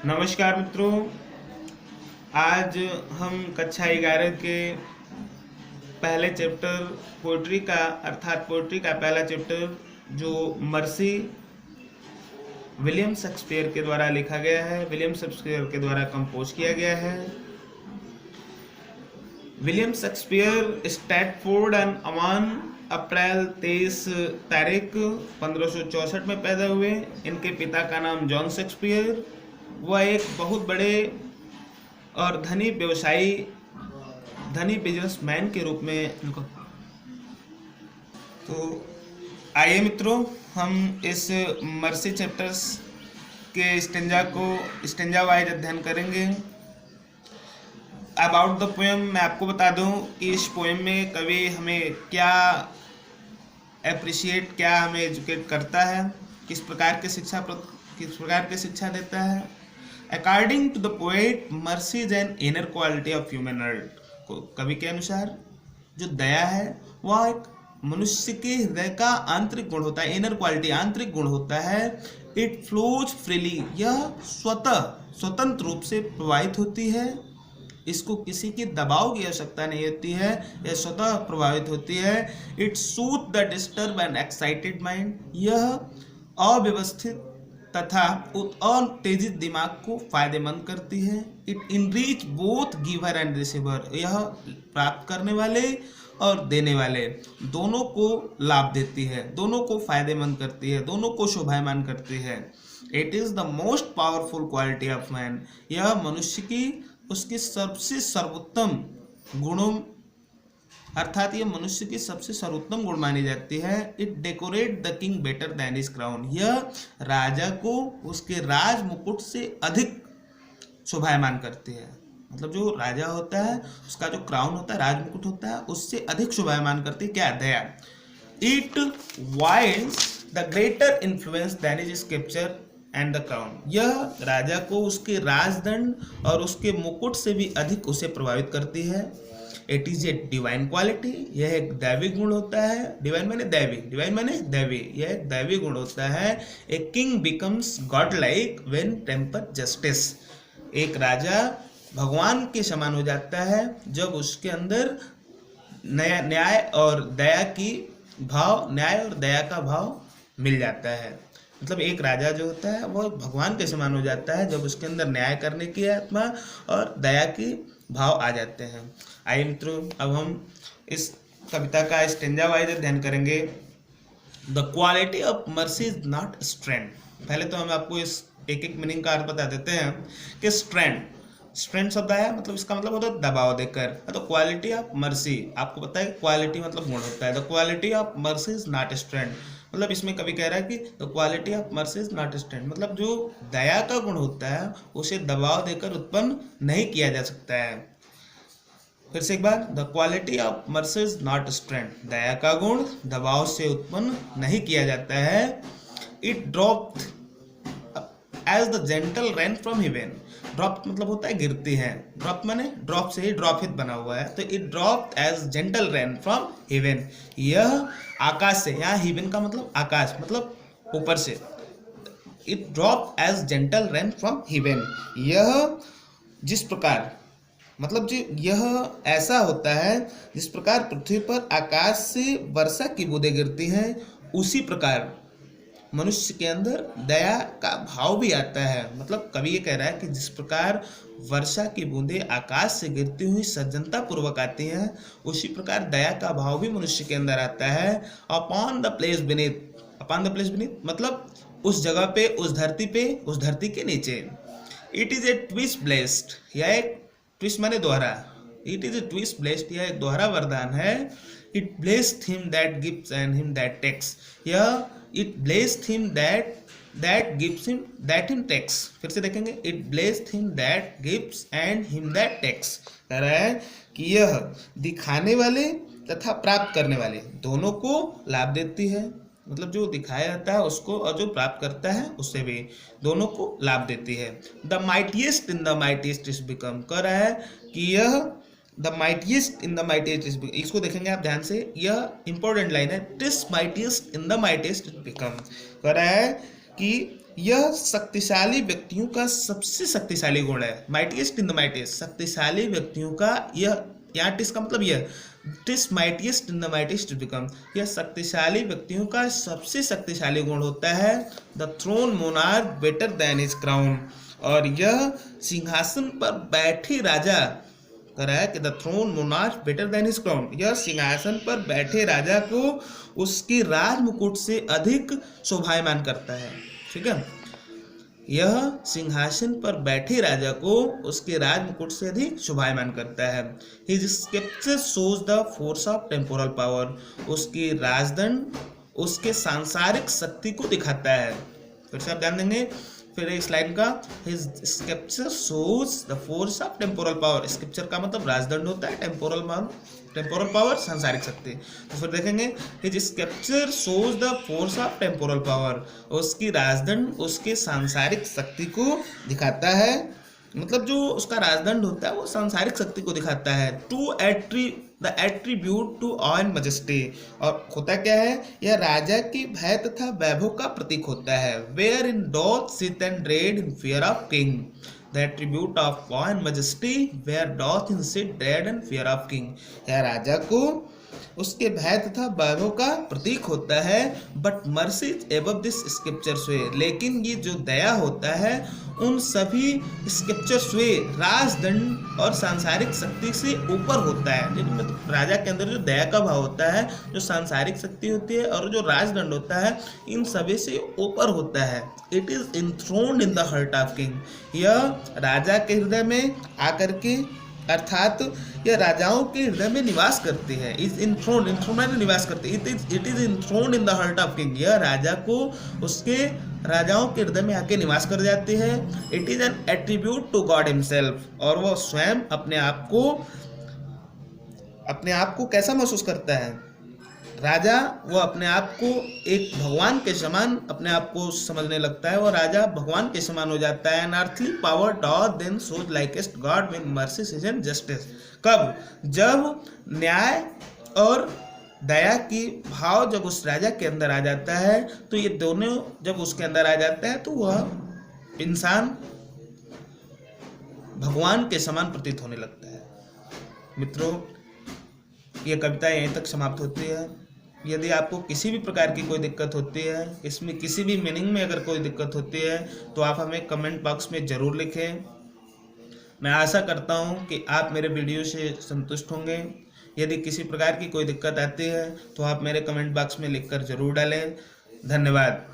नमस्कार मित्रों। आज हम कक्षा 11 के पहले चैप्टर पोइट्री का अर्थात पोइट्री का पहला चैप्टर जो मर्सी विलियम शेक्सपियर के द्वारा लिखा गया है, विलियम शेक्सपियर के द्वारा कंपोज किया गया है। William Shakespeare Stratford and Avon April 23 तारीख 1564 में पैदा हुए। इनके पिता का नाम जॉन शेक्सपियर। वह एक बहुत बड़े और धनी बिजनेसमैन के रूप में तो आइए मित्रों, हम इस मर्सी चैप्टर्स के स्टेंजा वाइज अध्ययन करेंगे। अबाउट द पोएम मैं आपको बता दूं कि इस पोएम में कवि हमें क्या एप्रिशिएट, क्या हमें एजुकेट करता है, किस प्रकार की शिक्षा देता है। According to the poet, mercy is an inner quality of human heart. कवि के अनुसार जो दया है वह एक मनुष्य के हृदय का आंतरिक गुण होता है। इनर क्वालिटी आंतरिक गुण होता है। इट फ्लोज फ्रीली, यह स्वतंत्र रूप से प्रवाहित होती है। इसको किसी के दबाव की आवश्यकता नहीं होती है, यह स्वतः प्रभावित होती है। It soothe the disturb and excited mind, यह अव्यवस्थित तथा उत्तेजित दिमाग को फायदेमंद करती है। It enrich both giver and receiver, यह प्राप्त करने वाले और देने वाले दोनों को लाभ देती है, दोनों को फायदेमंद करती है, दोनों को शोभायमान करती है। It is the most powerful quality of man, यह मनुष्य की उसकी सबसे सर्वोत्तम गुणों अर्थात यह मनुष्य की सबसे सर्वोत्तम गुण मानी जाती है। It decorate the king better than his crown, यह राजा को उसके राज मुकुट से अधिक शोभायमान करती है। मतलब जो राजा होता है उसका जो क्राउन होता है, राज मुकुट होता है, उससे अधिक शोभायमान करती है क्या? दया। It wields the greater influence than his scripture and the crown, यह राजा को उसके राजदंड और उसके मुकुट से भी अधिक उसे प्रभावित करती है। It is a divine quality, यह एक दैवी गुण होता है। डिवाइन माने दैवी, यह एक दैवी गुण होता है। A king becomes god like when temper justice, एक राजा भगवान के समान हो जाता है जब उसके अंदर न्याय और दया का भाव मिल जाता है। मतलब एक राजा जो होता है वह भगवान के समान हो जाता है जब उसके अंदर न्याय करने की आत्मा और दया की भाव आ जाते हैं। आइए मित्रों, अब हम इस कविता का स्टेंजा वाइज अध्ययन करेंगे। The quality of mercy is not strength. पहले तो हम आपको इस एक मीनिंग का अर्थ बता देते हैं कि स्ट्रेंथ शब्द आया, मतलब इसका मतलब होता है दबाव देकर। तो क्वालिटी ऑफ मर्सी, आपको पता है क्वालिटी मतलब गुण होता है। The quality of mercy is not strength, मतलब इसमें कवि कह रहा है कि the quality of mercy is not strength, मतलब जो दया का गुण होता है उसे दबाव देकर उत्पन्न नहीं किया जा सकता है। फिर से एक बार, the quality of mercy is not strength, दया का गुण दबाव से उत्पन्न नहीं किया जाता है। It dropped as the gentle rain from heaven, drop मतलब होता है गिरती है, ड्रॉप माने ड्रॉप से ही ड्रॉप हित बना हुआ है। तो it drop as gentle rain from heaven, यह आकाश से, यहाँ हेवन का मतलब आकाश, मतलब ऊपर से। It drop as gentle rain from heaven, यह जिस प्रकार मतलब जो यह ऐसा होता है जिस प्रकार पृथ्वी पर आकाश से वर्षा की बूंदें गिरती हैं, उसी प्रकार मनुष्य के अंदर दया का भाव भी आता है। मतलब कवि ये कह रहा है कि जिस प्रकार वर्षा की बूंदें आकाश से गिरती हुई सज्जनता पूर्वक आती हैं, उसी प्रकार दया का भाव भी मनुष्य के अंदर आता है। अपॉन द प्लेस बीनीथ मतलब उस जगह पे, उस धरती के नीचे। It is a twist blessed, यह एक ट्विस्ट माने दोहरा, it is a twist blessed, यह एक दोहरा वरदान है। It blessed him that gives and him that takes, यह it blessed him that gives him that him takes. फिर से देखेंगे, it blessed him that gives and him that takes, कह रहा है कि यह दिखाने वाले तथा प्राप्त करने वाले दोनों को लाभ देती है। मतलब जो दिखाया जाता है उसको और जो प्राप्त करता है उससे भी दोनों को लाभ देती है। The mightiest in the mightiest is become, कह रहा है कि यह the mightiest in the mightiest is become, इसको देखेंगे आप ध्यान से, यह इंपॉर्टेंट लाइन है। TISS mightiest in the mightiest is become, कह रहा है कि यह शक्तिशाली व्यक्तियों का सबसे शक्तिशाली गुण है। माइटिएस्ट इन द माइटिएस्ट, शक्तिशाली व्यक्तियों का यह, यहाँ टिस का मतलब यह, TISS mightiest in the mightiest become, यह शक्तिशाली व्यक्तियों का सबसे शक्तिशाली गुण होता है। The throne monarch better than his crown, और यह सिंहासन पर बैठे राजा कह रहा है कि the throne monarch better than his crown, यह सिंहासन पर बैठे राजा को उसकी राज मुकुट से अधिक शोभायमान करता है। ठीक है, यह सिंहासन पर बैठे राजा को उसके राज मुकुट से अधिक शोभायमान करता है। His sceptre shows the force of temporal power, उसकी राजदंड उसके सांसारिक शक्ति को दिखाता है। फिर से आप ध्यान देंगे, फिर इस लाइन का, his sceptre shows the force of temporal power, sceptre का मतलब राजदंड होता है, टेम्पोरल पावर सांसारिक शक्ति। तो फिर देखेंगे, his sceptre shows the force of temporal power, उसकी राजदंड उसके सांसारिक शक्ति को दिखाता है, मतलब जो उसका राजदंड होता है वो सांसारिक शक्ति को दिखाता है। To the attribute to awe and majesty, और होता क्या है, यह राजा की भय तथा वैभव का प्रतीक होता है। Wherein doth sit and dread in fear of king, the attribute of awe and majesty where doth in sit dread and fear of king, यह राजा को उसके भय तथा वैभव का प्रतीक होता है। But mercy is above this scriptures way, लेकिन ये जो दया होता है उन सभी स्क्रिप्चर्स वे, राजदंड और सांसारिक शक्ति से ऊपर होता है। मतलब राजा के अंदर जो दया का भाव होता है, जो सांसारिक शक्ति होती है और जो राजदंड होता है, इन सभी से ऊपर होता है। It is enthroned in the heart of king, यह राजा के हृदय में आकर के, अर्थात यह राजाओं के हृदय में निवास करते हैं। इज इंथ्रोन्ड, इंथ्रोन्ड निवास करते, it is enthroned in the heart of king, यह राजा को उसके राजाओं के हृदय में आके निवास कर जाते हैं। It is an attribute to God himself, और वह स्वयं अपने आप को कैसा महसूस करता है, राजा वो अपने आप को एक भगवान के समान अपने आप को समझने लगता है, वो राजा भगवान के समान हो जाता है। An earthly power doth then shows likest God when mercy and justice, कब, जब न्याय और दया की भाव जब उस राजा के अंदर आ जाता है, तो ये दोनों जब उसके अंदर आ जाता है तो वह इंसान भगवान के समान प्रतीत होने लगता है। मित्रों, ये कविता यहीं तक समाप्त होती है। यदि आपको किसी भी प्रकार की कोई दिक्कत होती है, इसमें किसी भी मीनिंग में अगर कोई दिक्कत होती है, तो आप हमें कमेंट बॉक्स में ज़रूर लिखें। मैं आशा करता हूं कि आप मेरे वीडियो से संतुष्ट होंगे। यदि किसी प्रकार की कोई दिक्कत आती है तो आप मेरे कमेंट बॉक्स में लिखकर ज़रूर डालें। धन्यवाद।